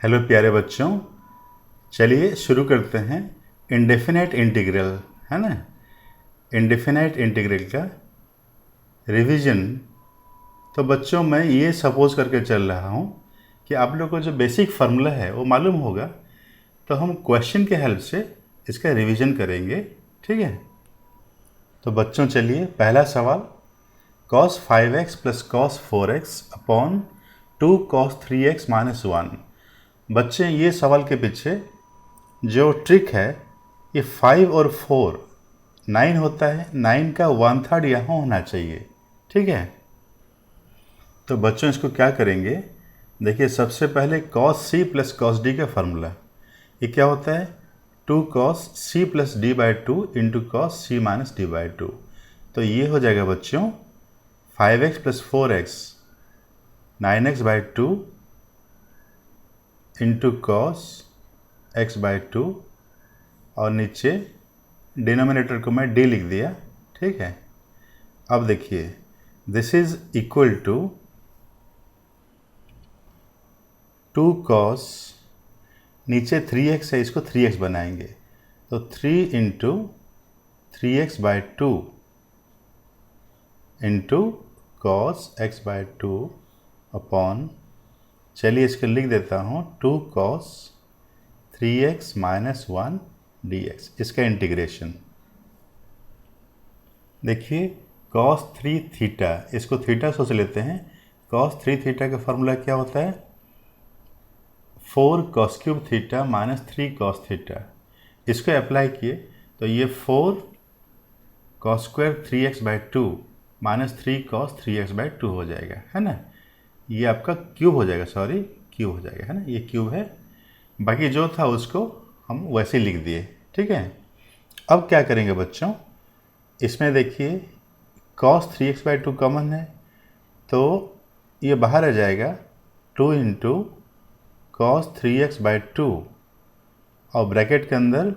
Hello प्यारे बच्चों, चलिए शुरू करते हैं। इंडेफिनाइट इंटीग्रल है ना, इंडेफिनाइट इंटीग्रल का रिवीजन। तो बच्चों मैं ये सपोज करके चल रहा हूँ कि आप लोग को जो बेसिक फार्मूला है वो मालूम होगा, तो हम क्वेश्चन के हेल्प से इसका रिवीजन करेंगे। ठीक है, तो बच्चों चलिए पहला सवाल, cos 5x plus cos 4x upon 2 cos 3x minus 1। बच्चे ये सवाल के पीछे जो ट्रिक है, ये 5 और 4 9 होता है, 9 का 1/3 यहाँ होना चाहिए। ठीक है, तो बच्चों इसको क्या करेंगे, देखिए सबसे पहले cos c plus cos d का फार्मूला, ये क्या होता है 2 cos c plus d by 2 into cos c minus d by 2। तो ये हो जाएगा बच्चों 5x plus 4x 9x by 2 into cos x by 2, और नीचे डिनोमिनेटर को मैं d लिख दिया। ठीक है, अब देखिए this is equal to 2 cos, नीचे 3x है, इसको 3x बनाएंगे, तो 3 into 3x by 2 into cos x by 2 upon, चलिए इसको लिख देता हूँ 2 cos 3x माइनस 1 dx, इसका इंटीग्रेशन। देखिए cos 3 थीटा, इसको थीटा सोच लेते हैं। cos 3 थीटा का फार्मूला क्या होता है 4 cos cube theta minus 3 cos theta. इसको अप्लाई किए तो ये 4 cos square 3x by 2 minus 3 cos 3x by 2 हो जाएगा, है ना। ये आपका क्यूब हो जाएगा, सॉरी क्यूब हो जाएगा, है ना, ये क्यूब है। बाकी जो था उसको हम वैसे लिख दिए। ठीक है, अब क्या करेंगे बच्चों, इसमें देखिए cos 3x बाई 2 कॉमन है, तो ये बाहर आ जाएगा 2 इंटू cos 3x बाई 2, और ब्रैकेट के अंदर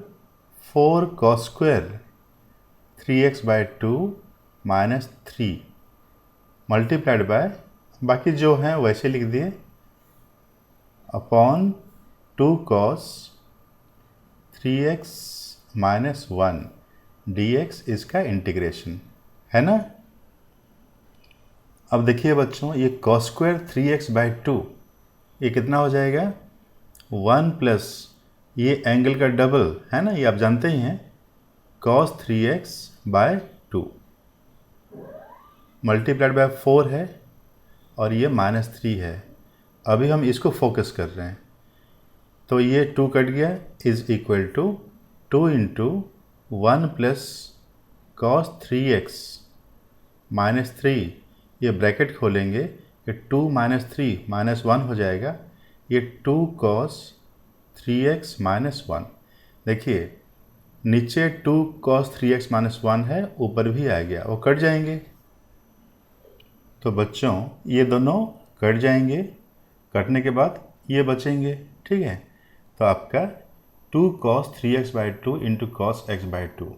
4 cos square 3x by 2 minus 3 multiplied by, बाकी जो हैं वैसे लिख दिए, upon 2 cos 3x minus 1 dx, इसका इंटीग्रेशन, है ना। अब देखिए बच्चों, ये cos स्क्वायर 3x बाई 2 ये कितना हो जाएगा 1 प्लस ये एंगल का डबल, है ना, ये आप जानते ही हैं, cos 3x by 2 multiplied by 4 है, और ये माइनस 3 है। अभी हम इसको फोकस कर रहे हैं, तो ये 2 कट गया, is equal to 2 into 1 plus cos 3x minus 3, ये ब्रैकेट खोलेंगे, ये 2 माइनस 3 माइनस 1 हो जाएगा, ये 2 cos 3x माइनस 1। देखिए नीचे 2 cos 3x माइनस 1 है, ऊपर भी आ गया, वो कट जाएंगे। तो बच्चों ये दोनों कट जाएंगे, कटने के बाद ये बचेंगे। ठीक है, तो आपका 2 cos 3x by 2 into cos x by 2,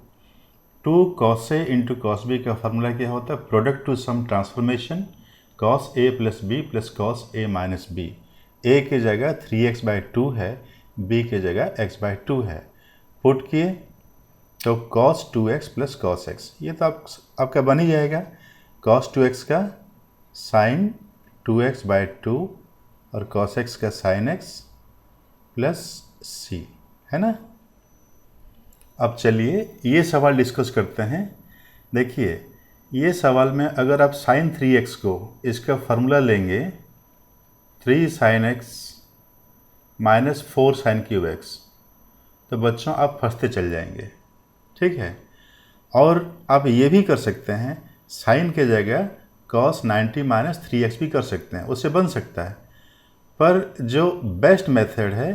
2 cos a into cos b का फार्मूला क्या होता है, product to sum transformation cos a plus b plus cos a minus b। a की जगह 3x बाई 2 है, b की जगह x बाई 2 है, पुट किए तो cos 2x plus cos x, ये तो आपका बन ही जाएगा। cos 2x का साइन 2x बाई 2 और cos x का साइन x प्लस c, है ना। अब चलिए ये सवाल डिस्कस करते हैं। देखिए ये सवाल में अगर आप साइन 3x को इसका फार्मूला लेंगे 3 sin x minus 4 sin cube x, तो बच्चों आप फंसते चल जाएंगे। ठीक है, और आप ये भी कर सकते हैं, साइन के जगह cos 90 माइनस 3x भी कर सकते हैं, उससे बन सकता है। पर जो बेस्ट मेथड है,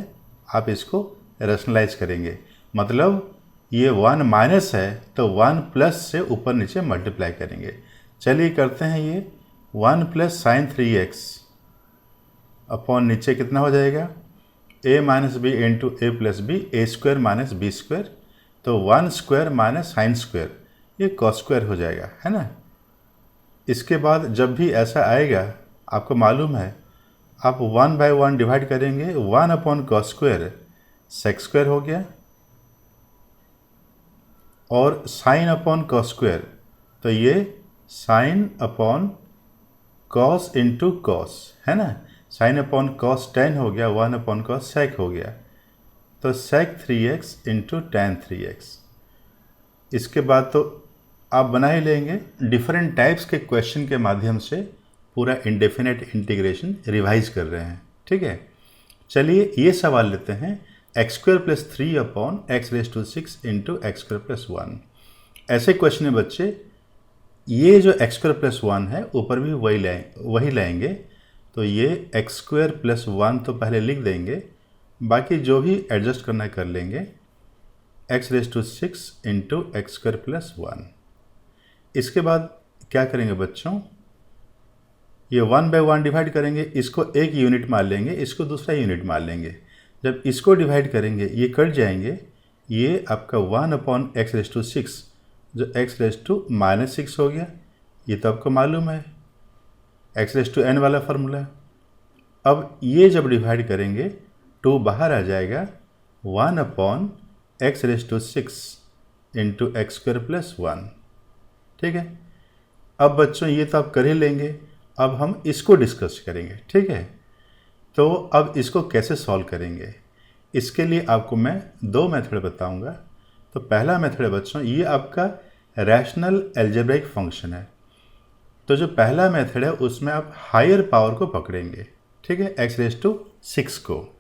आप इसको रैशनलाइज करेंगे, मतलब ये 1 माइनस है तो 1 प्लस से ऊपर नीचे मल्टीप्लाई करेंगे। चलिए करते हैं, ये 1 प्लस साइन 3x अपॉन नीचे कितना हो जाएगा a minus B into A plus B, A square minus B square, तो 1 स्क्वायर माइनस साइन स्क्वायर, ये कॉस स्क्वायर हो जाएगा, है ना। इसके बाद जब भी ऐसा आएगा, आपको मालूम है आप 1/1 डिवाइड करेंगे, 1/cos² sec² हो गया, और sin/cos², तो ये sin/cos इंटू cos है ना, sin/cos tan हो गया, 1/cos sec हो गया, तो sec 3x into tan 3x। इसके बाद तो आप बना ही लेंगे। डिफरेंट टाइप्स के क्वेश्चन के माध्यम से पूरा इंडेफिनेट इंटीग्रेशन रिवाइज कर रहे हैं, ठीक है। चलिए ये सवाल लेते हैं, x² + 3/x⁶ इंटू x² + 1। ऐसे क्वेश्चन है बच्चे, ये जो x² + 1 है ऊपर भी वही लाएंगे, तो ये x² + 1 तो पहले लिख देंगे, बाकी जो भी एडजस्ट करना कर लेंगे, x⁶ इंटू x² + 1। इसके बाद क्या करेंगे बच्चों, ये 1/1 डिवाइड करेंगे, इसको एक यूनिट मान लेंगे, इसको दूसरा यूनिट मान लेंगे। जब इसको डिवाइड करेंगे ये कट जाएंगे, ये आपका 1/x⁶, जो x⁻⁻6 हो गया, ये तो आपको मालूम है x⁻n वाला फार्मूला। अब ये जब डिवाइड करेंगे 2 बाहर आ जाएगा, 1/x⁶ इंटू x² + 1, ठीक है। अब बच्चों ये तो आप कर ही लेंगे, अब हम इसको डिस्कस करेंगे, ठीक है। तो अब इसको कैसे सॉल्व करेंगे, इसके लिए आपको मैं 2 मेथड बताऊंगा। तो पहला मेथड है बच्चों, ये आपका रैशनल अलजेब्रिक फंक्शन है। तो जो पहला मेथड है उसमें आप हायर पावर को पकड़ेंगे, ठीक है, x⁻⁶ को।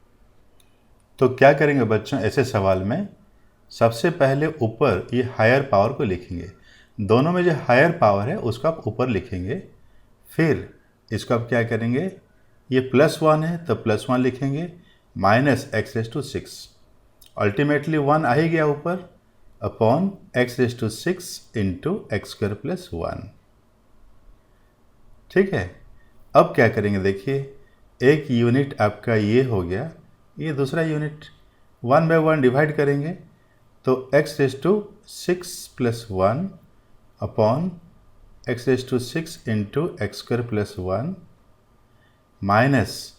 तो क्या करेंगे बच्चों, ऐसे सवाल में सबसे पहले ऊपर ये हायर पावर को लिखेंगे, दोनों में जो हायर पावर है उसको आप ऊपर लिखेंगे, फिर इसको आप क्या करेंगे, ये +1 है तो +1 लिखेंगे, माइनस x⁻⁶, अल्टीमेटली 1 आ ही गया ऊपर, अपॉन x⁻⁶ इंटू x² + 1, ठीक है। अब क्या करेंगे, देखिए एक यूनिट आपका ये हो गया, ये दूसरा यूनिट 1/1 डिवाइड करेंगे, तो x⁻⁶ + 1 upon x⁻⁶ into x² + 1, minus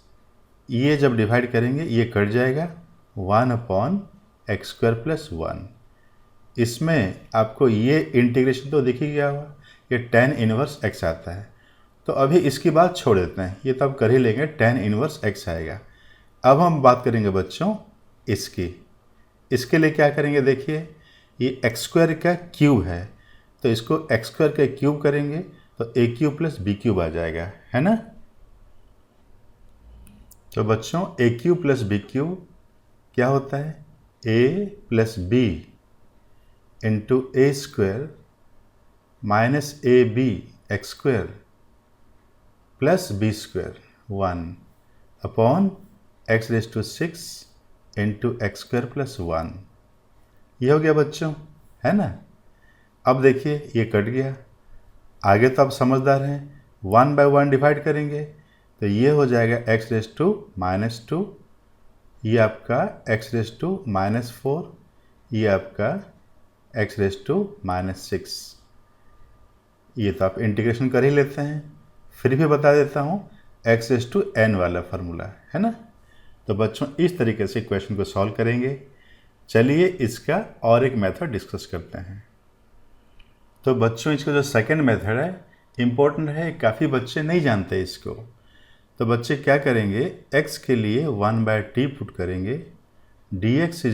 ये जब डिवाइड करेंगे ये कट जाएगा, 1/x² + 1। इसमें आपको ये इंटीग्रेशन तो दिख ही गया होगा, ये tan 1x आता है। तो अभी इसकी बात छोड़ देते हैं, ये तो आप कर ही लेंगे, tan 1x आएगा। अब हम बात करेंगे बच्चों इसके लिए क्या करेंगे, देखिए ये x² का क्यूब है, तो इसको x² का क्यूब करेंगे तो a³ + b³ आ जाएगा, है ना। तो बच्चों a³ + b³ क्या होता है, a + b into a² minus ab x² + b² 1 upon x⁻⁶ into x² + 1। ये हो गया बच्चों, है ना। अब देखिए ये कट गया, आगे तो आप समझदार हैं, 1/1 डिवाइड करेंगे तो ये हो जाएगा x⁻⁻2, ये आपका x⁻⁻4, ये आपका x⁻⁻6। ये तो आप इंटीग्रेशन कर ही लेते हैं, फिर भी बता देता हूँ x⁻n वाला फार्मूला, है ना। तो बच्चों इस तरीके से क्वेश्चन को सॉल्व करेंगे। चलिए इसका और एक मेथड डिस्कस करते हैं। तो बच्चों इसका जो सेकंड मेथड है इम्पोर्टेंट है, काफ़ी बच्चे नहीं जानते इसको। तो बच्चे क्या करेंगे, x के लिए 1/t पुट करेंगे, dx =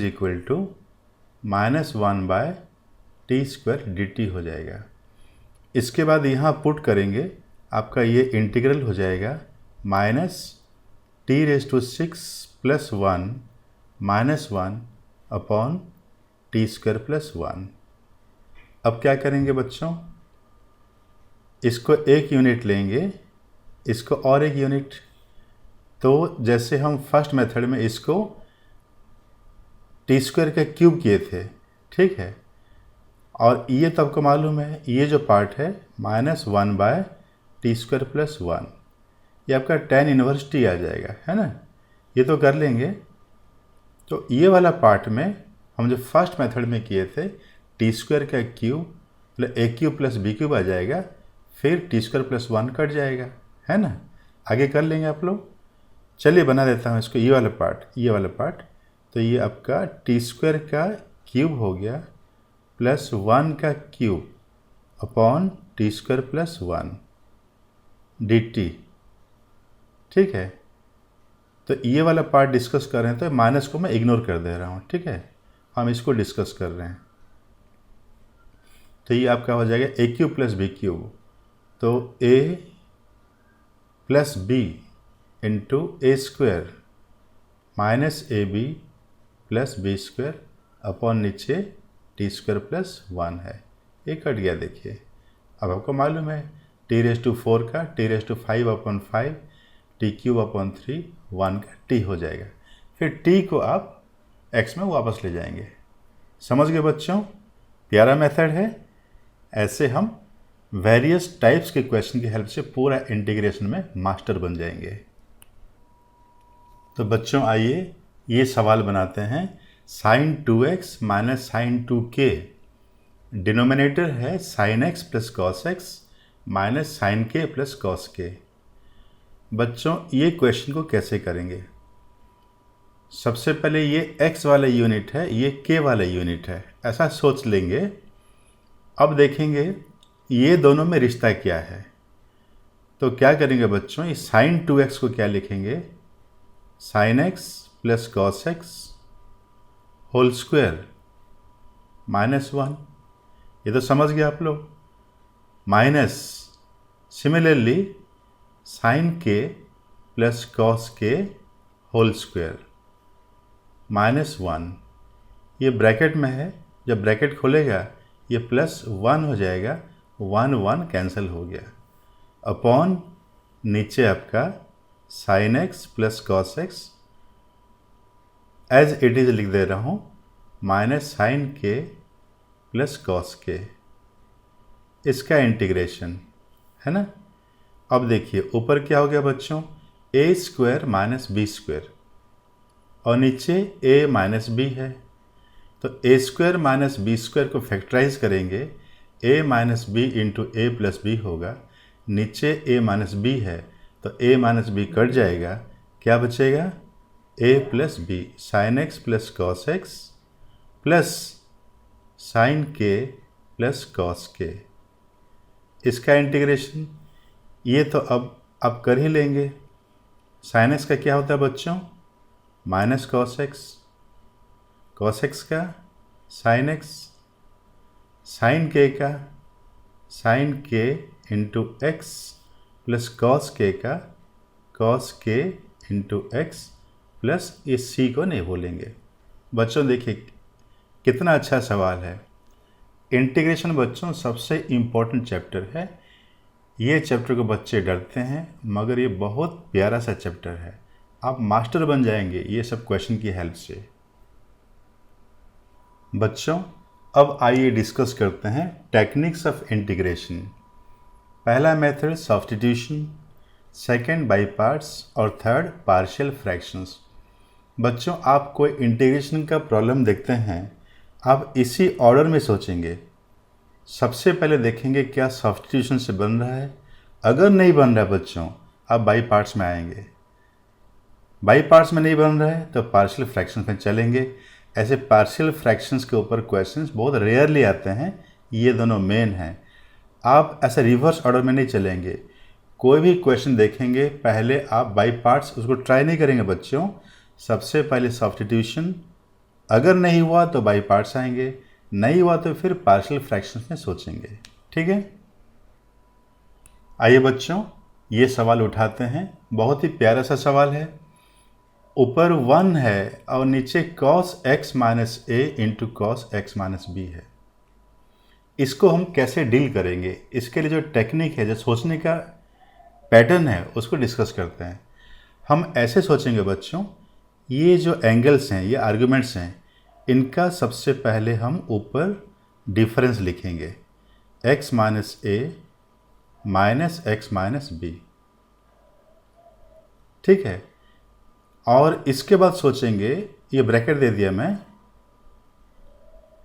-1/t² dt हो जाएगा। इसके बाद यहाँ पुट करेंगे, आपका ये इंटीग्रल हो जाएगा -t⁻⁶ + 1 -1 अपॉन t² + 1। अब क्या करेंगे बच्चों, इसको एक यूनिट लेंगे, इसको और एक यूनिट। तो जैसे हम फर्स्ट मेथड में इसको t² का क्यूब किए थे, ठीक है, और ये तो आपको मालूम है, ये जो पार्ट है -1/t² + 1, ये आपका tan 1t आ जाएगा, है ना। ये तो कर लेंगे। तो ये वाला पार्ट में हम जो फर्स्ट मेथड में किए थे, t² का क्यूब a³ + b³ आ जाएगा, फिर t² + 1 कट जाएगा, है ना। आगे कर लेंगे आप लोग। चलिए बना देता हूँ इसको, ये वाला पार्ट। तो ये आपका t² का क्यूब हो गया प्लस 1 का cube upon t² plus 1 dt। ठीक है, तो ये वाला पार्ट डिस्कस कर रहे हैं, तो माइनस को मैं इग्नोर कर दे रहा हूँ। ठीक है, हम इसको डिस्कस कर रहे हैं। तो ये आपका हो जाएगा a³ प्लस b³। तो a plus b into a² minus ab plus b² upon नीचे t² प्लस 1 है। ये कट गया। देखिए अब आपको मालूम है t⁴ का t⁵ अपॉन 5 t³ अपॉन 3 1 का t हो जाएगा। फिर t को आप x में वापस ले जाएंगे। समझ गए बच्चों? प्यारा मेथड है। ऐसे हम वेरियस टाइप्स के क्वेश्चन की हेल्प से पूरा इंटीग्रेशन में मास्टर बन जाएंगे। तो बच्चों आइए ये सवाल बनाते हैं। sin 2x minus sin 2k, denominator है sin x plus cos x minus sin k plus cos k। बच्चों ये क्वेश्चन को कैसे करेंगे? सबसे पहले ये x वाला यूनिट है, ये k वाला यूनिट है, ऐसा सोच लेंगे। अब देखेंगे ये दोनों में रिश्ता क्या है। तो क्या करेंगे बच्चों, ये sin 2x को क्या लिखेंगे, sin x plus cos x whole square minus 1। ये तो समझ गए आप लोग। Minus similarly sin k plus cos k whole square minus 1। ये ब्रैकेट में है, जब ब्रैकेट खोलेगा ये प्लस 1 हो जाएगा, 1 1 कैंसिल हो गया, अपॉन नीचे आपका sin x plus cos x as it is लिख दे रहा हूँ, minus sin k plus cos k। इसका इंटीग्रेशन है ना। अब देखिए ऊपर क्या हो गया बच्चों, a² माइनस b² और नीचे a माइनस b है। तो a² माइनस b² को फैक्टराइज करेंगे, a minus b into a plus b होगा। नीचे a माइनस b है तो a माइनस b कट जाएगा, क्या बचेगा, a plus b sin x plus cos x plus sin k plus cos k। इसका इंटीग्रेशन ये तो अब कर ही लेंगे। sin x का क्या होता है बच्चों, minus cos x, cos x का sin x, sin k का sin k into x plus cos k का cos k into x plus इस c को नहीं भूलेंगे। बच्चों देखिए कितना अच्छा सवाल है। इंटीग्रेशन बच्चों सबसे इम्पोर्टेंट चैप्टर है। ये चैप्टर को बच्चे डरते हैं, मगर ये बहुत प्यारा सा चैप्टर है। आप मास्टर बन जाएंगे ये सब क्वेश्चन की हेल्प से। बच्चों अब आइए डिस्कस करते हैं टेक्निक्स ऑफ इंटीग्रेशन। पहला method substitution, second by parts और थर्ड पार्शियल फ्रैक्शंस। बच्चों आप कोई इंटीग्रेशन का प्रॉब्लम देखते हैं, आप इसी ऑर्डर में सोचेंगे। सबसे पहले देखेंगे क्या सब्स्टिट्यूशन से बन रहा है, अगर नहीं बन रहा है बच्चों आप बाई पार्ट्स में आएंगे। बाई पार्ट्स में नहीं बन रहा है तो पार्शियल फ्रैक्शंस में चलेंगे। ऐसे पार्शियल फ्रैक्शंस के ऊपर क्वेश्चंस बहुत रेयरली आते हैं, ये दोनों मेन हैं। आप ऐसे रिवर्स ऑर्डर में नहीं चलेंगे। कोई भी क्वेश्चन देखेंगे पहले आप बाई पार्ट्स उसको ट्राई नहीं करेंगे बच्चों। सबसे पहले सब्स्टिट्यूशन, अगर नहीं हुआ तो बाई पार्ट्स आएंगे, नहीं हुआ तो फिर पार्शियल फ्रैक्शंस में सोचेंगे। ठीक है, आइए बच्चों ये सवाल उठाते हैं। बहुत ही प्यारा सा सवाल है। ऊपर 1 है और नीचे cos x minus a into cos x minus b है। इसको हम कैसे डील करेंगे, इसके लिए जो टेक्निक है, जो सोचने का पैटर्न है, उसको डिस्कस करते हैं। हम ऐसे सोचेंगे बच्चों, ये जो एंगल्स हैं, ये आर्गुमेंट्स हैं, इनका सबसे पहले हम ऊपर डिफरेंस लिखेंगे, x minus a minus x minus b। ठीक है, और इसके बाद सोचेंगे, ये ब्रैकेट दे दिया मैं,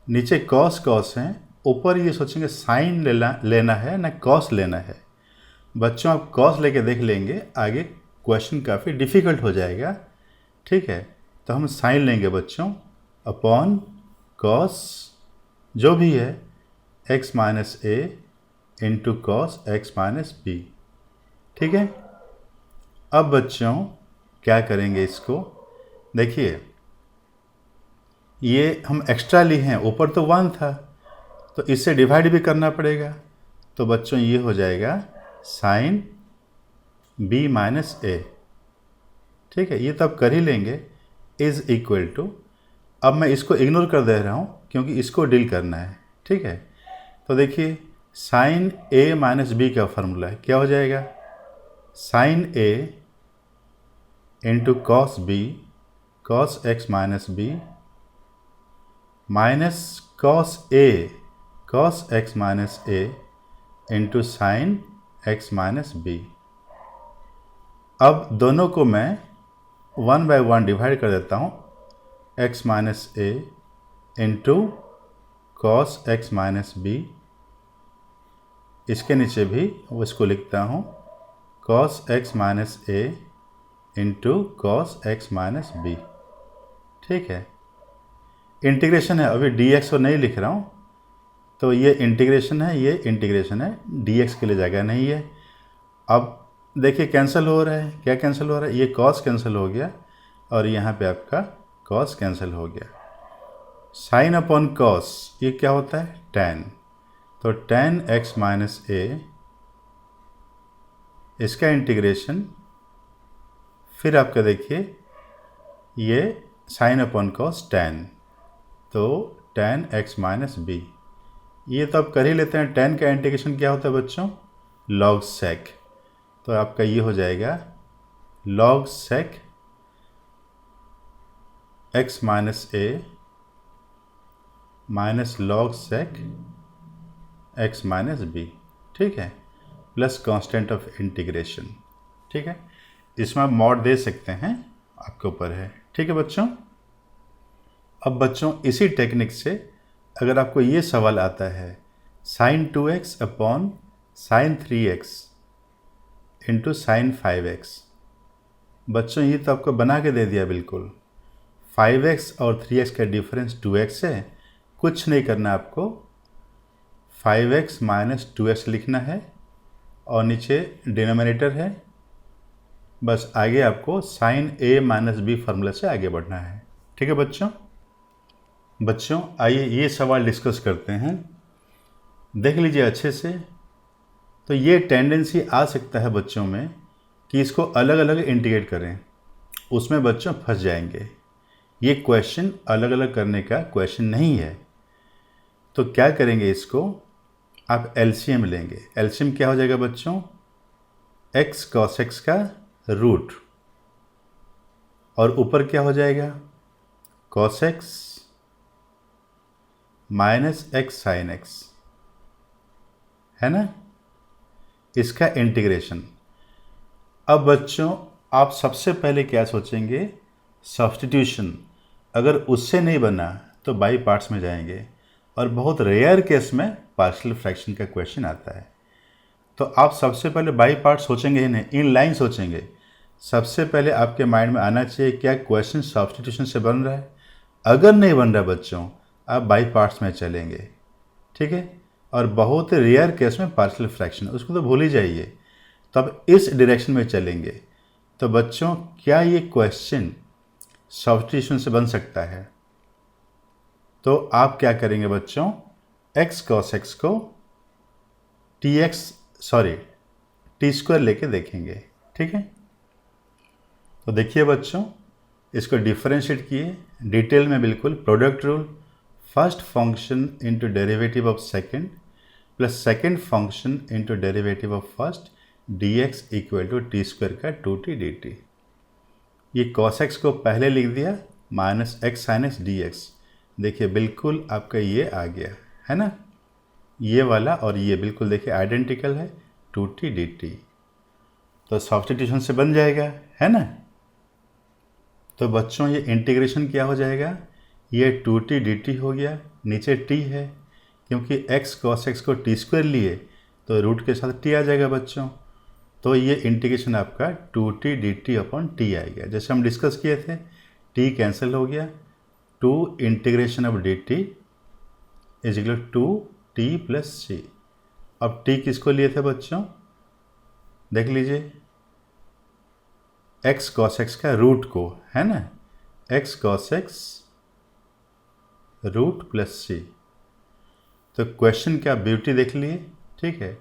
नीचे cos हैं, ऊपर ये सोचेंगे साइन लेना है ना cos लेना है। बच्चों आप cos लेके देख लेंगे, आगे क्वेश्चन काफ़ी डिफ़िकल्ट हो जाएगा। ठीक है, तो हम साइन लेंगे बच्चों अपॉन कॉस जो भी है x minus A into cos x minus B. ठीक है, अब बच्चों क्या करेंगे इसको, देखिए ये हम एक्स्ट्रा लिए हैं, ऊपर तो 1 था तो इससे डिवाइड भी करना पड़ेगा। तो बच्चों ये हो जाएगा साइन b माइनस ए। ठीक है, ये तो आप कर ही लेंगे, इज़ इक्वल टू, अब मैं इसको इग्नोर कर दे रहा हूँ क्योंकि इसको डील करना है। ठीक है, तो देखिए साइन a माइनस बी का फॉर्मूला है, क्या हो जाएगा, sine a into cos B cos x minus B minus cos x minus A into sine X minus B. अब दोनों को मैं 1 बाय 1 डिवाइड कर देता हूँ, x minus A into cos x minus B, इसके नीचे भी उसको लिखता हूँ cos x minus A into cos x minus B. ठीक है, इंटीग्रेशन है, अभी dx को नहीं लिख रहा हूँ, तो ये इंटीग्रेशन है, ये इंटीग्रेशन है, dx के लिए जगह नहीं है। अब देखिए कैंसिल हो रहा है, क्या कैंसिल हो रहा है, ये कॉस कैंसिल हो गया और यहाँ पे आपका कॉस कैंसिल हो गया। साइन अपॉन कॉस ये क्या होता है, tan, तो tan x माइनस ए, इसका इंटीग्रेशन, फिर आपका देखिए ये साइन अपॉन कॉस tan, तो tan x माइनस बी, ये तो आप कर ही लेते हैं। tan का इंटीग्रेशन क्या होता है बच्चों, log sec, तो आपका ये हो जाएगा log sec x minus A minus log sec x minus B. ठीक है, प्लस कांस्टेंट ऑफ इंटीग्रेशन। ठीक है, इसमें आप मॉड दे सकते हैं, आपके ऊपर है। ठीक है बच्चों, अब बच्चों इसी टेक्निक से अगर आपको ये सवाल आता है sine 2x upon sine 3x into sine 5x, बच्चों ये तो आपको बना के दे दिया बिल्कुल। 5x और 3x का डिफरेंस 2x है, कुछ नहीं करना आपको, 5x माइनस 2x लिखना है और नीचे डिनोमिनेटर है, बस आगे आपको sine a minus B formula से आगे बढ़ना है। ठीक है बच्चों आइए ये सवाल डिस्कस करते हैं, देख लीजिए अच्छे से। तो ये टेंडेंसी आ सकता है बच्चों में कि इसको अलग अलग इंटीग्रेट करें, उसमें बच्चों फंस जाएंगे। ये क्वेश्चन अलग अलग करने का क्वेश्चन नहीं है। तो क्या करेंगे, इसको आप एलसीएम लेंगे। एलसीएम क्या हो जाएगा बच्चों, x cos x का रूट, और ऊपर क्या हो जाएगा cos x minus x sine x, है ना, इसका इंटीग्रेशन। अब बच्चों आप सबसे पहले क्या सोचेंगे, सब्स्टिट्यूशन, अगर उससे नहीं बना तो बाई पार्ट्स में जाएंगे, और बहुत रेयर केस में पार्शियल फ्रैक्शन का क्वेश्चन आता है। तो आप सबसे पहले बाई पार्ट सोचेंगे ही नहीं, इन लाइन सोचेंगे। सबसे पहले आपके माइंड में आना चाहिए क्या क्वेश्चन सब्स्टिट्यूशन से बन रहा है, अगर नहीं बन रहा बच्चों आप बाई पार्ट्स में चलेंगे। ठीक है, और बहुत रेयर केस में पार्शियल फ्रैक्शन, उसको तो भूल ही जाइए, तो अब इस डायरेक्शन में चलेंगे। तो बच्चों क्या ये क्वेश्चन सब्स्टिट्यूशन से बन सकता है, तो आप क्या करेंगे बच्चों, x cos x को टी स्क्वायर लेके देखेंगे। ठीक है, तो देखिए बच्चों इसको डिफरेंशिएट किए डिटेल में बिल्कुल, product rule, first function into derivative of second plus second function into derivative of first dx equal to T square का 2t dt। ये cos x को पहले लिख दिया minus x sine x dx, देखिए बिल्कुल आपका ये आ गया है ना, ये वाला और ये बिल्कुल देखिए आइडेंटिकल है, 2t dt, तो सब्स्टिट्यूशन से बन जाएगा, है ना। तो बच्चों ये इंटीग्रेशन क्या हो जाएगा, ये 2t dt हो गया, नीचे t है क्योंकि x cos x को टी स्क्वायर लिए तो रूट के साथ t आ जाएगा बच्चों, तो ये इंटीग्रेशन आपका 2t dt अपॉन टी आएगा। जैसे हम डिस्कस किए थे, t कैंसिल हो गया, 2 integration of dt is equal to T plus C. अब t किसको लिए थे बच्चों, देख लीजिए, x cos x का रूट को, है ना, x cos x root plus C. तो क्वेश्चन का ब्यूटी देख लिए, ठीक है।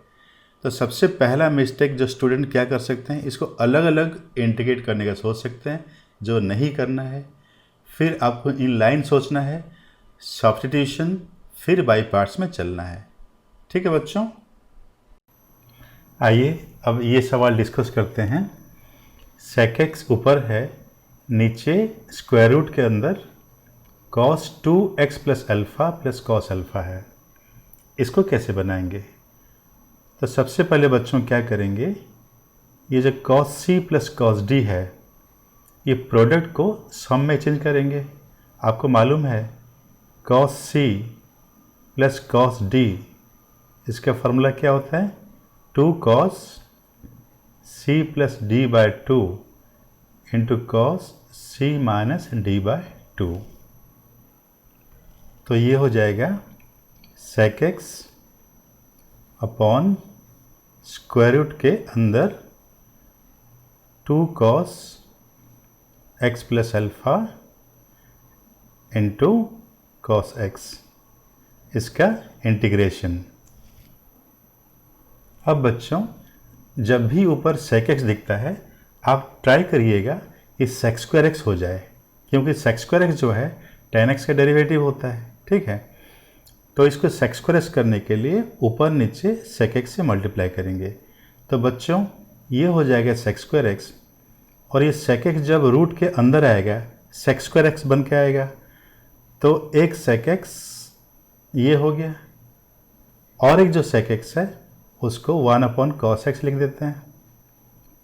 तो सबसे पहला मिस्टेक जो स्टूडेंट क्या कर सकते हैं, इसको अलग अलग इंटीग्रेट करने का सोच सकते हैं, जो नहीं करना है। फिर आपको इन लाइन सोचना है, सब्स्टिट्यूशन, फिर बाई पार्ट्स में चलना है, ठीक है बच्चों। आइए अब ये सवाल डिस्कस करते हैं। sec x ऊपर है, नीचे स्क्वायर रूट के अंदर cos 2x plus alpha plus cos alpha है। इसको कैसे बनाएंगे? तो सबसे पहले बच्चों क्या करेंगे, ये जो cos c plus cos d है, ये प्रोडक्ट को सम में चेंज करेंगे। आपको मालूम है cos c plus cos d, इसका फॉर्मूला क्या होता है, 2 cos c plus d by 2 into cos c minus d by 2। तो ये हो जाएगा sec x upon square root के अंदर 2 cos x plus alpha into cos x, इसका इंटीग्रेशन। अब बच्चों जब भी ऊपर sec x दिखता है, आप ट्राई करिएगा कि sec स्क्वायर x हो जाए, क्योंकि sec स्क्वायर x जो है tan x का डेरिवेटिव होता है, ठीक है। तो इसको sec स्क्वायर x करने के लिए ऊपर नीचे sec x से मल्टीप्लाई करेंगे। तो बच्चों ये हो जाएगा sec स्क्वायर x, और ये sec x जब रूट के अंदर आएगा sec स्क्वायर x बन के आएगा। तो एक sec x ये हो गया, और एक जो sec x है उसको 1 अपॉन cos x लिख देते हैं,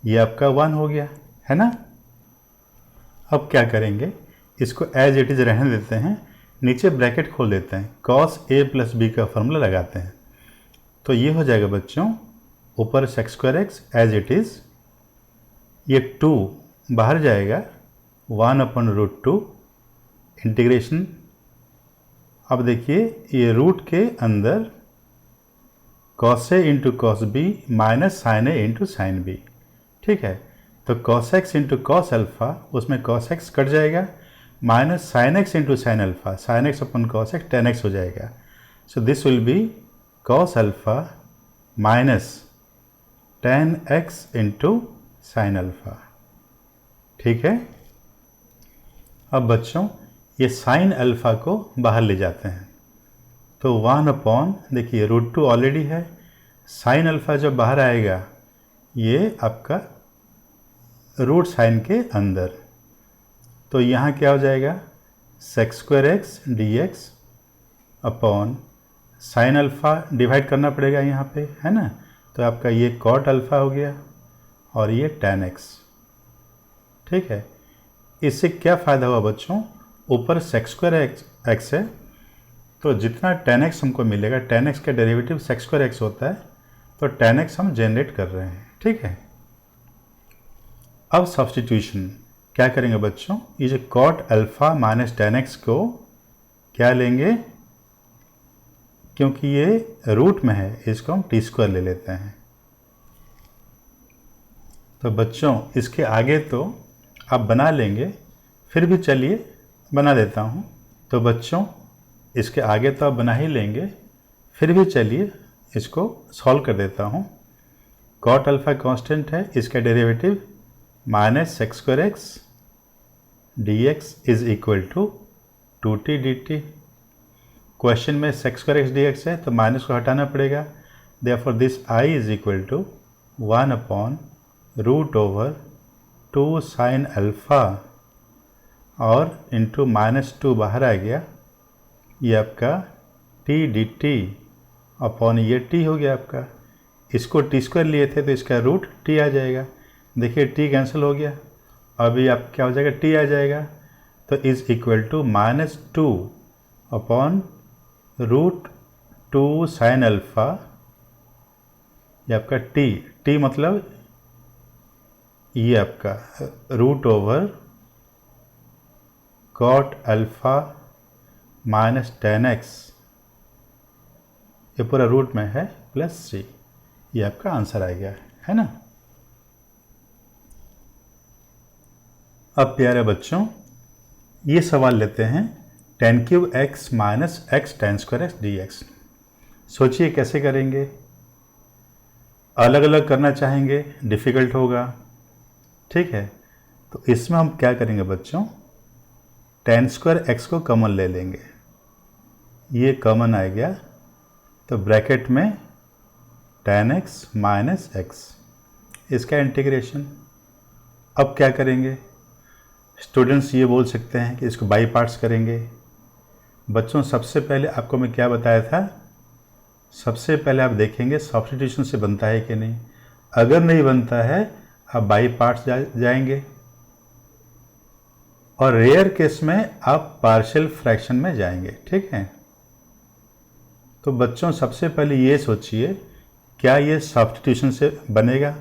ये आपका 1 हो गया, है ना। अब क्या करेंगे, इसको एज इट इज़ रहने देते हैं, नीचे ब्रैकेट खोल देते हैं, cos a प्लस b का फॉर्मूला लगाते हैं। तो ये हो जाएगा बच्चों, ऊपर sec square x as it is, ये 2 बाहर जाएगा, 1 अपॉन रूट 2 इंटीग्रेशन। अब देखिए ये रूट के अंदर cos a into cos b minus sin a into sin b, ठीक है। तो cos x into cos alpha, उसमें cos x कट जाएगा, minus sin x into sin alpha, sin x अपन cos x tan x हो जाएगा। So this will be cos alpha minus tan x into sin alpha, ठीक है। अब बच्चों ये sin alpha को बाहर ले जाते हैं, तो 1 अपॉन, देखिए रूट 2 ऑलरेडी है, sin अल्फ़ा जब बाहर आएगा ये आपका रूट साइन के अंदर, तो यहाँ क्या हो जाएगा, sec square x dx upon sin alpha divide करना पड़ेगा यहाँ पे, है ना। तो आपका ये cot अल्फ़ा हो गया और ये tan x, ठीक है। इससे क्या फ़ायदा हुआ बच्चों, ऊपर sec स्क्वायर x है, तो जितना tan x हमको मिलेगा, tan x का डेरिवेटिव sec स्क्वायर x होता है, तो tan x हम जनरेट कर रहे हैं, ठीक है। अब सब्स्टिट्यूशन क्या करेंगे बच्चों, ये जो cot alpha minus tan x को क्या लेंगे, क्योंकि ये रूट में है, इसको हम t स्क्वायर ले लेते हैं। तो बच्चों इसके आगे तो आप बना लेंगे, फिर भी चलिए बना देता हूँ। तो बच्चों इसके आगे तो आप बना ही लेंगे, फिर भी चलिए इसको सॉल्व कर देता हूँ। cot अल्फ़ा कांस्टेंट है, इसका derivative minus sec square x dx is equal to 2t dt। Question में sec स्क्वायर x dx है, तो माइनस को हटाना पड़ेगा, therefore this i is equal to 1 upon root over 2 sin alpha और into minus 2 बाहर आ गया, ये आपका t dt अपॉन ये t हो गया आपका। इसको t स्क्वायर लिए थे तो इसका रूट t आ जाएगा, देखिए t कैंसिल हो गया, अभी आप क्या हो जाएगा, t आ जाएगा। तो is equal to minus 2 upon root 2 sin alpha, ये आपका t मतलब ये आपका root over cot alpha minus tan X, ये पूरा रूट में है प्लस सी, ये आपका आंसर आ गया है ना। अब प्यारे बच्चों ये सवाल लेते हैं ten cube x minus x ten square x D x. सोचिए कैसे करेंगे, अलग अलग करना चाहेंगे डिफ़िकल्ट होगा, ठीक है। तो इसमें हम क्या करेंगे बच्चों, टेन स्क्वायर एक्स को कॉमन ले लेंगे, ये कॉमन आ गया तो ब्रैकेट में टेन एक्स माइनस एक्स, इसका इंटीग्रेशन। अब क्या करेंगे, स्टूडेंट्स ये बोल सकते हैं कि इसको बाई पार्ट्स करेंगे। बच्चों सबसे पहले आपको मैं क्या बताया था, सबसे पहले आप देखेंगे सब्स्टिट्यूशन से बनता है कि नहीं, अगर नहीं बनता है आप बाई पार्ट्स जाएंगे, और रेयर केस में आप पार्शियल फ्रैक्शन में जाएंगे, ठीक है। तो बच्चों सबसे पहले ये सोचिए क्या ये सब्स्टिट्यूशन से बनेगा।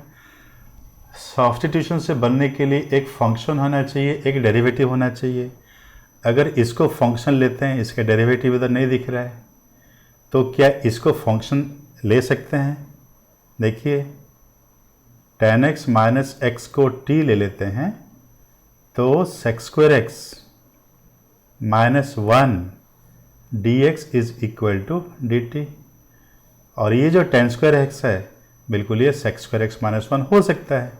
सब्स्टिट्यूशन से बनने के लिए एक फंक्शन होना चाहिए, एक डेरिवेटिव होना चाहिए। अगर इसको फंक्शन लेते हैं, इसका डेरिवेटिव इधर नहीं दिख रहा है, तो क्या इसको फंक्शन ले सकते हैं। देखिए टेन एक्स माइनस एक्स को टी ले लेते हैं तो sec square X minus one D X is equal to D T, और ये जो टेन स्क्वायर एक्स है बिल्कुल ये sec square X minus one हो सकता है।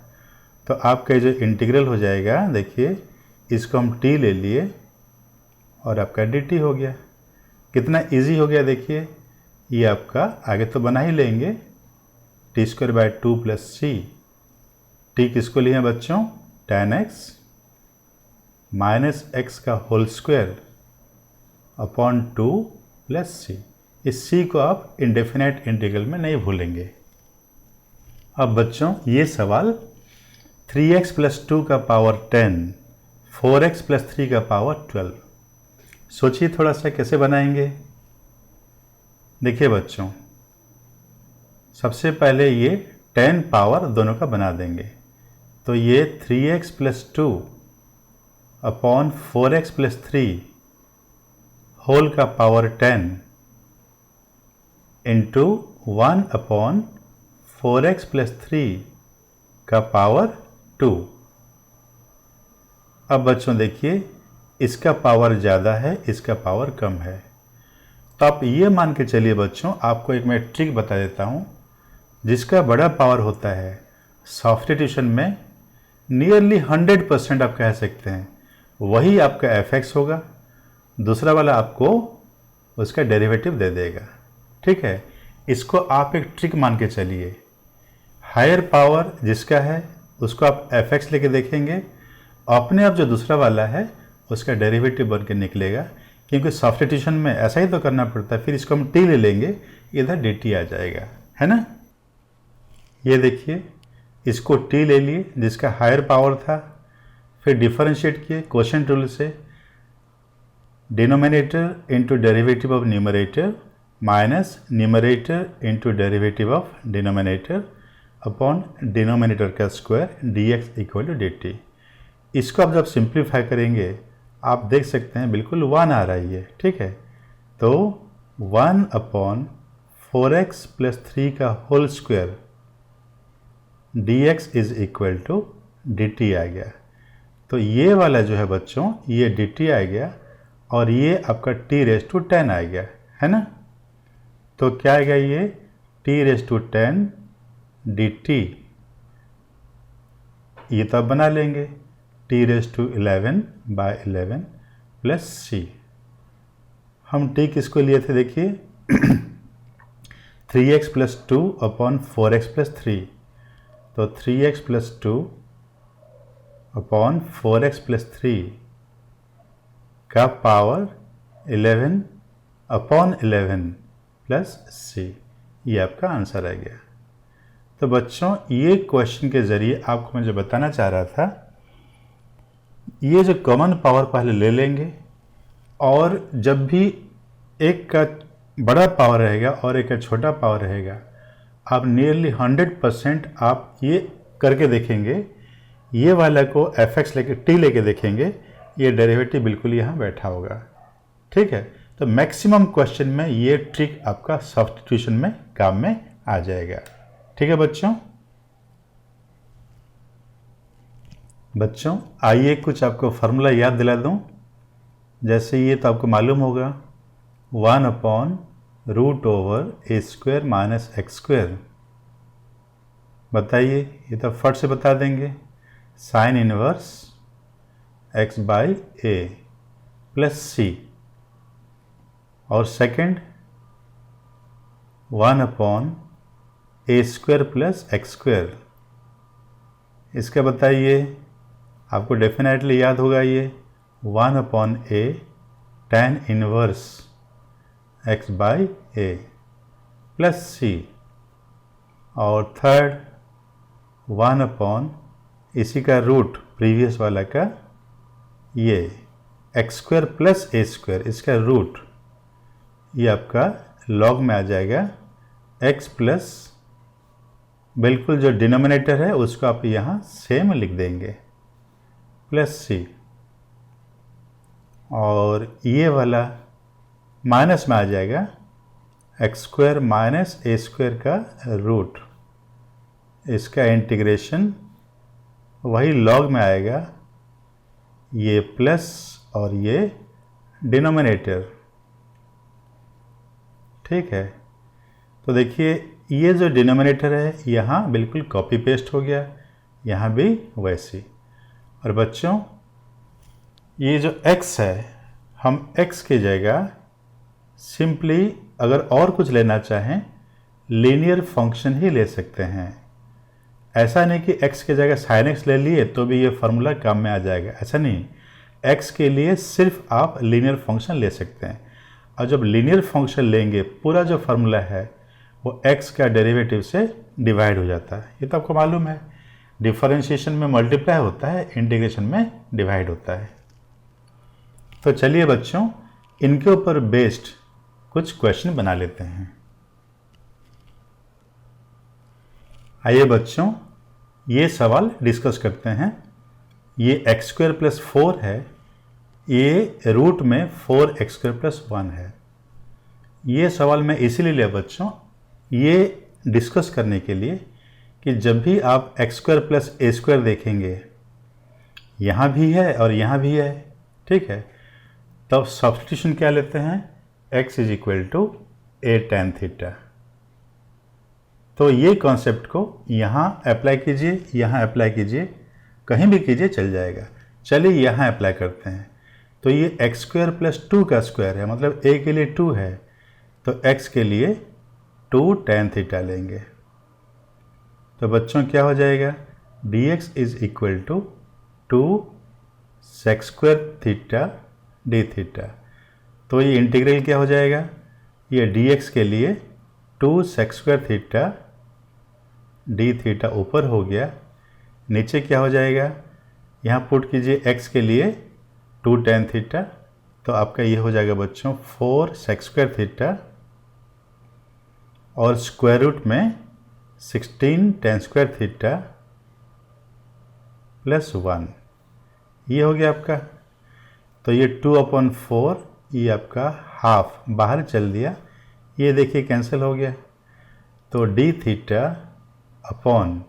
तो आपका जो इंटीग्रल हो जाएगा, देखिए इसको हम टी ले लिए और आपका डी टी हो गया। कितना इजी हो गया, देखिए ये आपका आगे तो बना ही लेंगे T square by two plus C, T किसको लिए हैं बच्चों, टेन एक्स माइनस एक्स का whole square upon two plus C. इस सी को आप इंडेफिनाइट इंटीग्रल में नहीं भूलेंगे। अब बच्चों ये सवाल 3x प्लस टू का पावर 10, 4x प्लस थ्री का पावर 12, सोचिए थोड़ा सा कैसे बनाएंगे। देखिए बच्चों सबसे पहले ये 10 पावर दोनों का बना देंगे, तो ये 3x plus two upon 4x plus three whole का power 10 into 1 upon 4x plus three का पावर 2। अब बच्चों देखिए इसका पावर ज़्यादा है, इसका पावर कम है, तो आप ये मान के चलिए बच्चों, आपको एक मैं ट्रिक बता देता हूँ। जिसका बड़ा पावर होता है सब्स्टिट्यूशन में नियरली 100% आप कह सकते हैं वही आपका एफ होगा, दूसरा वाला आपको उसका डेरिवेटिव दे देगा, ठीक है। इसको आप एक ट्रिक मान के चलिए, हायर पावर जिसका है उसको आप एफ लेके देखेंगे, अपने आप जो दूसरा वाला है उसका डेरिवेटिव बन के निकलेगा, क्योंकि सब्स्टिट्यूशन में ऐसा ही तो करना पड़ता है। फिर इसको हम टी ले लेंगे, इधर डी टी आ जाएगा, है ना। ये देखिए इसको टी ले लिए जिसका हायर पावर था, फिर डिफरेंशिएट किए क्वोशिएंट रूल से, denominator into derivative of numerator minus numerator into derivative of denominator upon denominator का square D X equal to D T. इसको आप जब सिंप्लीफाई करेंगे आप देख सकते हैं बिल्कुल 1 आ रही है, ठीक है। तो 1 अपॉन 4x प्लस थ्री का whole square D X is equal to D T आ गया। तो ये वाला जो है बच्चों ये डी टी आ गया और ये आपका t रेस टू 10 आ गया, है ना। तो क्या आएगा ये t raise to 10 D T, ये तो आप बना लेंगे t raise to 11 by 11 plus C. हम t किसको लिए थे, देखिए 3x plus two upon 4x plus three, तो 3x plus two upon 4x plus three का पावर 11 अपॉन 11 प्लस सी, ये आपका आंसर आ गया। तो बच्चों ये क्वेश्चन के ज़रिए आपको मैं जो बताना चाह रहा था, ये जो कॉमन पावर पहले ले लेंगे, और जब भी एक का बड़ा पावर रहेगा और एक का छोटा पावर रहेगा, आप नियरली 100% आप ये करके देखेंगे ये वाला को एफ एक्स लेके टी लेके देखेंगे, ये डेरिवेटिव बिल्कुल यहाँ बैठा होगा। ठीक है, तो मैक्सिमम क्वेश्चन में ये ट्रिक आपका सब्स्टिट्यूशन में काम में आ जाएगा। ठीक है बच्चों आइए कुछ आपको फार्मूला याद दिला दूं। जैसे ये तो आपको मालूम होगा 1/√/a² - x²। बताइए, ये तो फट से बता देंगे, sine inverse x/a plus c। और सेकंड 1/a² प्लस x²। इसका बताइए, आपको डेफिनेटली याद होगा ये 1/a tan inverse x/a plus c। और थर्ड 1/ इसी का रूट प्रीवियस वाला का ये x² प्लस a², इसका रूट ये आपका लॉग में आ जाएगा x प्लस, बिल्कुल जो डिनोमिनेटर है उसको आप यहाँ सेम लिख देंगे, प्लस c। और ये वाला माइनस में आ जाएगा x² माइनस a² का रूट, इसका इंटीग्रेशन वही लॉग में आएगा, ये प्लस और ये डिनोमिनेटर। ठीक है, तो देखिए ये जो डिनोमिनेटर है यहाँ बिल्कुल कॉपी पेस्ट हो गया, यहाँ भी वैसी। और बच्चों ये जो x है, हम x की जगह सिंपली अगर और कुछ लेना चाहें लीनियर फंक्शन ही ले सकते हैं। ऐसा नहीं कि x की जगह sin x ले लिए तो भी ये फार्मूला काम में आ जाएगा, ऐसा नहीं। x के लिए सिर्फ आप लीनियर फंक्शन ले सकते हैं, और जब लीनियर फंक्शन लेंगे पूरा जो फार्मूला है वो x का डेरिवेटिव से डिवाइड हो जाता है। ये तो आपको मालूम है, डिफरेंशिएशन में मल्टीप्लाई होता है, इंटीग्रेशन में डिवाइड होता है। तो चलिए बच्चों इनके ऊपर बेस्ड कुछ क्वेश्चन बना लेते हैं। आइए बच्चों ये सवाल डिस्कस करते हैं। ये x² प्लस 4 है, ये रूट में 4x² प्लस 1 है। ये सवाल मैं इसीलिए लिया बच्चों, ये डिस्कस करने के लिए कि जब भी आप x² प्लस a² देखेंगे, यहाँ भी है और यहाँ भी है, ठीक है, तब सब्स्टिट्यूशन क्या लेते हैं, x = a tan थीटा। तो ये कॉन्सेप्ट को यहाँ अप्लाई कीजिए, यहाँ अप्लाई कीजिए, कहीं भी कीजिए चल जाएगा। चलिए यहाँ अप्लाई करते हैं। तो ये x² प्लस 2 का स्क्वायर है, मतलब a के लिए 2 है, तो x के लिए 2 tan थीटा लेंगे। तो बच्चों क्या हो जाएगा, dx = 2 sec² theta d theta. तो ये इंटीग्रल क्या हो जाएगा, ये dx के लिए 2 sec² थीटा d थीटा ऊपर हो गया, नीचे क्या हो जाएगा, यहाँ पुट कीजिए x के लिए 2 tan थीटा, तो आपका ये हो जाएगा बच्चों 4 sec² थीटा, और स्क्वायर रूट में 16 tan² थीटा प्लस 1, ये हो गया आपका। तो ये 2/4 ये आपका हाफ बाहर चल दिया, ये देखिए कैंसिल हो गया। तो d theta upon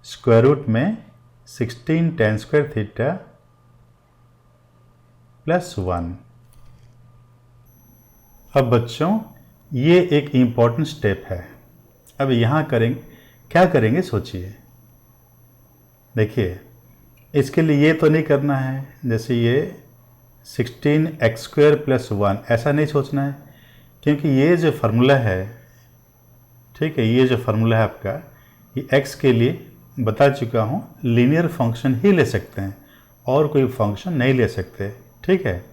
square root में 16 tan² थीटा प्लस 1। अब बच्चों ये एक इम्पॉर्टेंट स्टेप है। अब यहाँ करेंगे, क्या करेंगे सोचिए। देखिए इसके लिए ये तो नहीं करना है, जैसे ये 16x² प्लस 1 ऐसा नहीं सोचना है, क्योंकि ये जो फार्मूला है, ठीक है, ये जो फार्मूला है आपका, ये x के लिए बता चुका हूँ लीनियर फंक्शन ही ले सकते हैं और कोई फंक्शन नहीं ले सकते, ठीक है।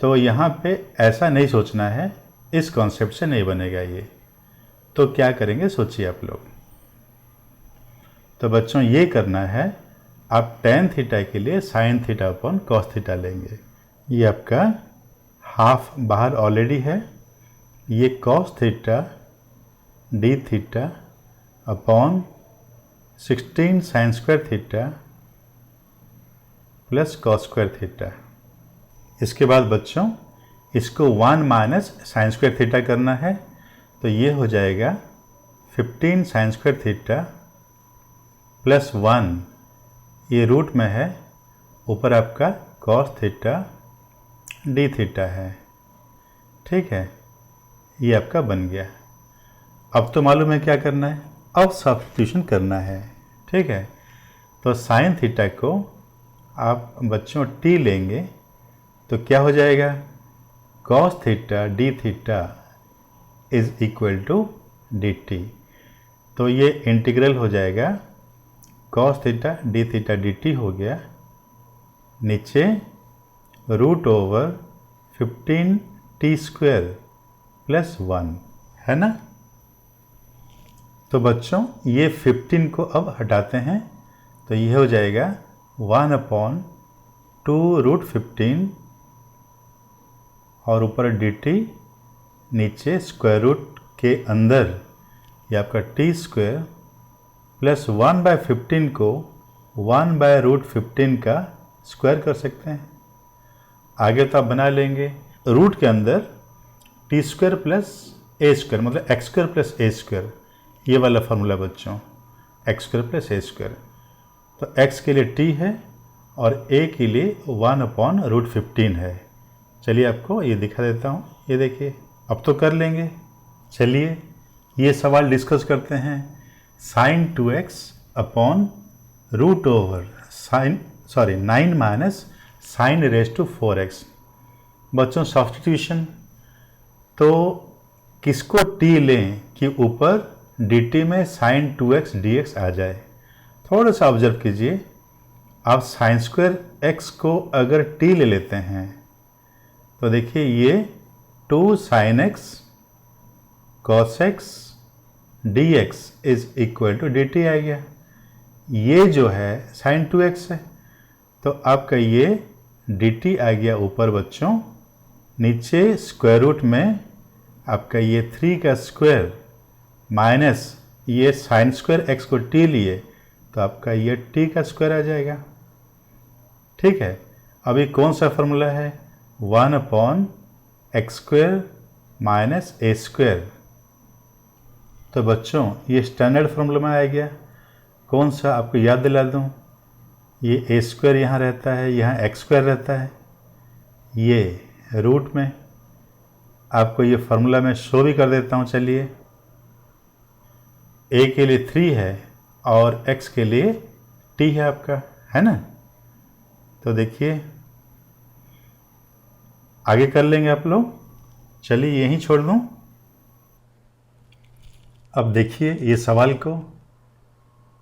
तो यहाँ पे ऐसा नहीं सोचना है, इस कॉन्सेप्ट से नहीं बनेगा ये। तो क्या करेंगे सोचिए आप लोग। तो बच्चों ये करना है, आप tan थीटा के लिए sin theta upon cos theta लेंगे। ये आपका हाफ बाहर ऑलरेडी है, ये cos theta d theta upon 16 sine square theta plus cos square theta. इसके बाद बच्चों इसको 1 माइनस साइन स्क्वायर थीटा करना है, तो ये हो जाएगा 15 साइन स्क्वायर थीटा प्लस 1, ये रूट में है, ऊपर आपका कॉस थीटा डी थीटा है। ठीक है, ये आपका बन गया। अब तो मालूम है क्या करना है, अब सब्स्टिट्यूशन करना है। ठीक है, तो साइन थीटा को आप बच्चों टी लेंगे तो क्या हो जाएगा, cos theta D theta is equal to D T. तो ये इंटीग्रल हो जाएगा, कॉस थीटा डी टी हो गया, नीचे root over 15 T square plus 1, है ना। तो बच्चों ये 15 को अब हटाते हैं, तो ये हो जाएगा 1/2 रूट 15 और ऊपर डी टी, नीचे स्क्वायर रूट के अंदर ये आपका टी स्क्वायर प्लस 1/15 को 1/√15 का स्क्वायर कर सकते हैं। आगे तो आप बना लेंगे, रूट के अंदर टी स्क्वायर प्लस ए स्क्वायर मतलब एक्स स्क्वायर प्लस ए स्क्वायर, ये वाला फार्मूला बच्चों, एक्स स्क्वायर प्लस ए स्क्वायर। तो एक्स के लिए टी है और ए के लिए 1/√15 है। चलिए आपको ये दिखा देता हूँ, ये देखिए अब तो कर लेंगे। चलिए ये सवाल डिस्कस करते हैं। Sine 2x upon root over 9 minus sine raise to 4x। बच्चों सब्स्टिट्यूशन, तो किसको t लें कि ऊपर dt में साइन 2x dx आ जाए। थोड़ा सा ऑब्जर्व कीजिए, आप साइन स्क्वायर x को अगर t ले लेते हैं तो देखिए ये 2 sine x cos x dx is equal to D T आ गया। ये जो है साइन 2x है, तो आपका ये डी टी आ गया ऊपर बच्चों, नीचे स्क्वायर रूट में आपका ये 3 का स्क्वायर माइनस ये साइन स्क्वायर x को t लिए तो आपका ये t का स्क्वायर आ जाएगा। ठीक है, अभी कौन सा फॉर्मूला है, 1/x² माइनस ए स्क्वायर। तो बच्चों ये स्टैंडर्ड फॉर्मूला में आ गया। कौन सा आपको याद दिला दूं, ये ए स्क्वायर यहाँ रहता है, यहाँ एक्स स्क्वायर रहता है, ये रूट में आपको ये फार्मूला में शो भी कर देता हूँ। चलिए, ए के लिए 3 है और एक्स के लिए टी है आपका, है ना। तो देखिए आगे कर लेंगे आप लोग। चलिए यहीं छोड़ दूँ। अब देखिए ये सवाल को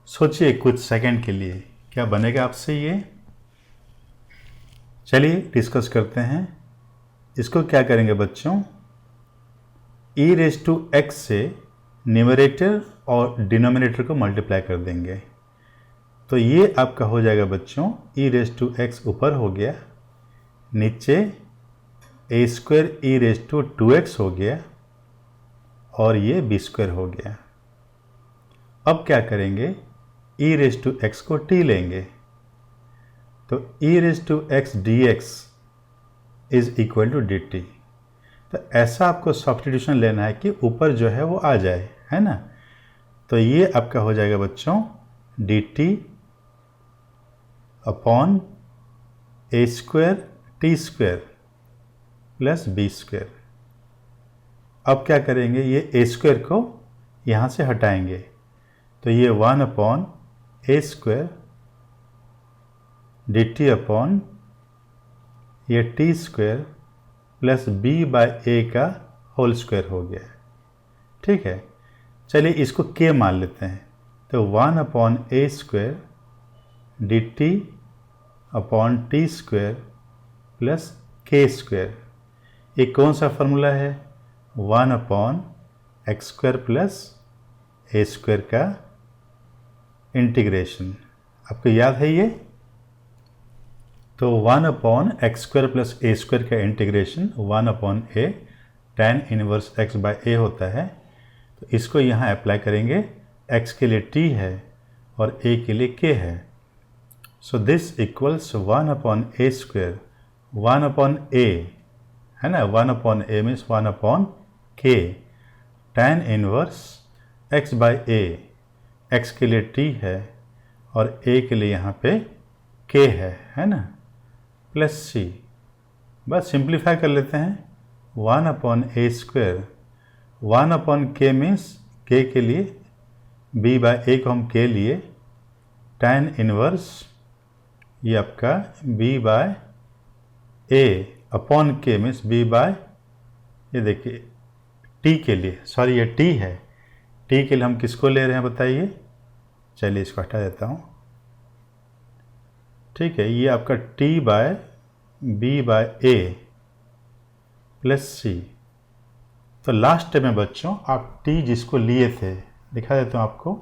सोचिए कुछ सेकंड के लिए, क्या बनेगा आपसे ये। चलिए डिस्कस करते हैं। इसको क्या करेंगे बच्चों, e⁻x से न्यूमरेटर और डिनोमिनेटर को मल्टीप्लाई कर देंगे। तो ये आपका हो जाएगा बच्चों, e⁻x ऊपर हो गया, नीचे a² e⁻2x हो गया और ये b² हो गया। अब क्या करेंगे, e⁻x को t लेंगे, तो e⁻x dx is equal to dt। तो ऐसा आपको सब्स्टिट्यूशन लेना है कि ऊपर जो है वो आ जाए, है ना। तो ये आपका हो जाएगा बच्चों dt upon a² t² plus b²। अब क्या करेंगे, ये a² को यहाँ से हटाएंगे, तो ये 1/a² dt अपॉन ये t² प्लस b/a का होल स्क्वायर हो गया। ठीक है, चलिए इसको k मान लेते हैं, तो 1/a² dt upon t² plus k²। ये कौन सा फॉर्मूला है, 1/x² प्लस a² का इंटीग्रेशन, आपको याद है ये। तो 1/x² प्लस a² का integration 1/a tan inverse x/a होता है। तो इसको यहाँ अप्लाई करेंगे, x के लिए t है और a के लिए k है। So this equals 1/a², 1/a है ना, 1/a means 1/k, tan inverse x/a, x के लिए t है और a के लिए यहाँ पे k है ना, प्लस c। बस सिंप्लीफाई कर लेते हैं, 1/a², 1/k मीन्स k के लिए b/a को हम k लिए, tan इनवर्स ये आपका b/a अपॉन k मीन्स ये देखिए t के लिए, सॉरी ये t है, t के लिए हम किसको ले रहे हैं बताइए। चलिए इसको हटा देता हूँ, ठीक है। ये आपका t/b/a प्लस c। तो लास्ट में बच्चों आप t जिसको लिए थे, दिखा देता हूँ आपको,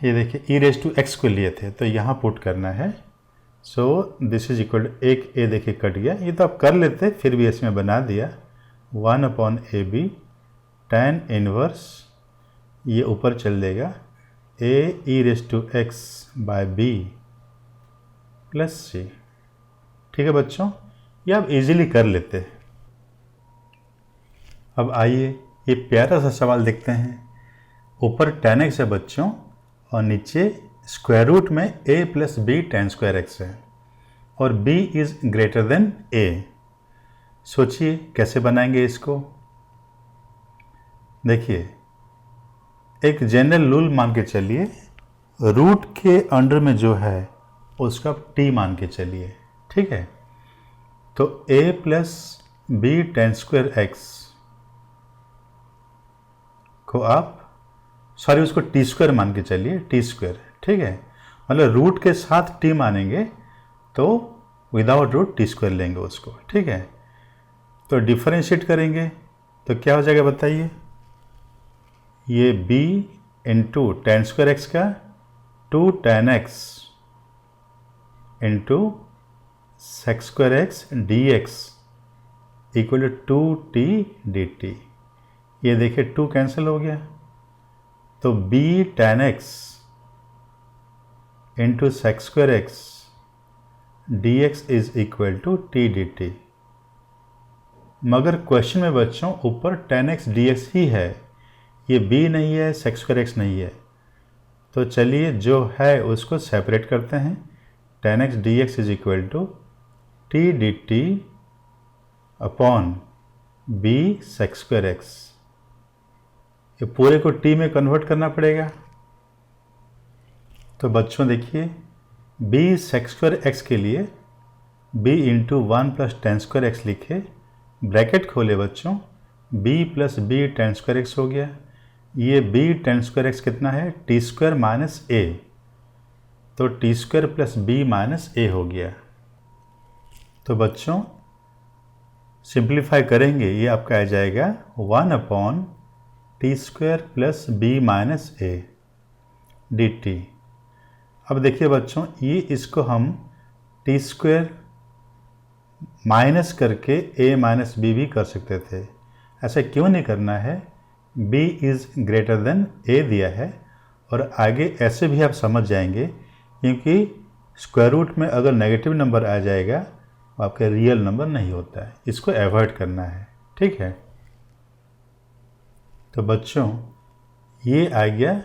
ये देखिए e⁻x को लिए थे, तो यहाँ पुट करना है। So this is equal to, एक a देखिए कट गया, ये तो आप कर लेते, फिर भी इसमें बना दिया, 1/ab tan इनवर्स ये ऊपर चल देगा a e⁻x/b प्लस c। ठीक है बच्चों, ये आप इजीली कर लेते। अब आइए ये प्यारा सा सवाल देखते हैं। ऊपर tan x है बच्चों और नीचे स्क्वायर रूट में a plus b tan² x है और b is greater than a। सोचिए कैसे बनाएंगे इसको। देखिए एक जनरल रूल मान के चलिए, रूट के अंडर में जो है उसका t मान के चलिए, ठीक है। तो a plus b tan² x को आप, सॉरी उसको t² मान के चलिए, t², ठीक है। मतलब रूट के साथ t मानेंगे तो विदाउट रूट t² लेंगे उसको, ठीक है। तो डिफरेंशिएट करेंगे तो क्या हो जाएगा बताइए, ये b इंटू tan² x का 2 tan x into sec² x dx equal to 2t dt। ये देखिए 2 कैंसिल हो गया, तो b tan x into sec² x dx is equal to t dt। मगर क्वेश्चन में बच्चों ऊपर tan x dx ही है, ये b नहीं है, sec² x नहीं है। तो चलिए जो है उसको सेपरेट करते हैं, tan x dx is equal to t dt upon b sec² x। ये पूरे को t में कन्वर्ट करना पड़ेगा। तो बच्चों देखिए b sec² x के लिए b into 1 plus tan² x लिखे, ब्रैकेट खोले बच्चों, b plus b tan² x हो गया। ये b tan² x कितना है, t² माइनस a, तो t² plus b minus a हो गया। तो बच्चों सिंप्लीफाई करेंगे, ये आपका आ जाएगा 1/t² plus b minus a dt। अब देखिए बच्चों ये इसको हम t² माइनस करके a माइनस b भी कर सकते थे, ऐसा क्यों नहीं करना है। b is greater than a दिया है और आगे ऐसे भी आप समझ जाएंगे, क्योंकि स्क्वायर रूट में अगर नेगेटिव नंबर आ जाएगा तो आपका रियल नंबर नहीं होता है, इसको अवॉइड करना है, ठीक है। तो बच्चों ये आ गया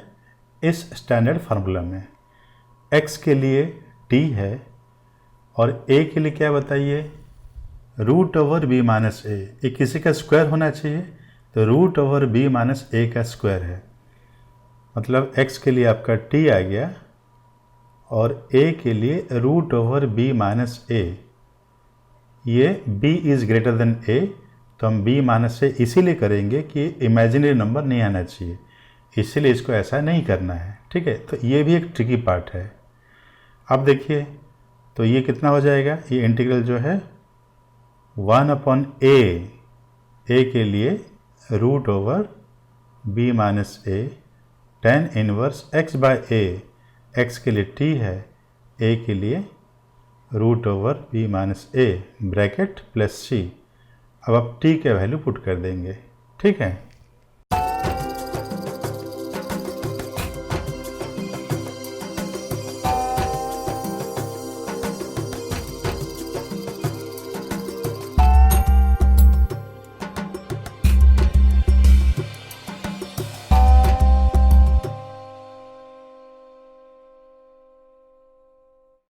इस स्टैंडर्ड फार्मूला में। x के लिए t है और a के लिए क्या बताइए, √b माइनस a। ये किसी का स्क्वायर होना चाहिए, तो √b माइनस a का स्क्वायर है, मतलब x के लिए आपका t आ गया और a के लिए √b माइनस a। ये b is greater than a, तो हम b माइनस a इसीलिए करेंगे कि इमेजिनरी नंबर नहीं आना चाहिए, इसीलिए इसको ऐसा नहीं करना है, ठीक है। तो ये भी एक ट्रिकी पार्ट है। अब देखिए तो ये कितना हो जाएगा, ये इंटीग्रल जो है 1/a, a के लिए √b minus a tan inverse x/a, x के लिए t है, a के लिए √b minus a bracket plus c। अब आप t के वैल्यू पुट कर देंगे, ठीक है।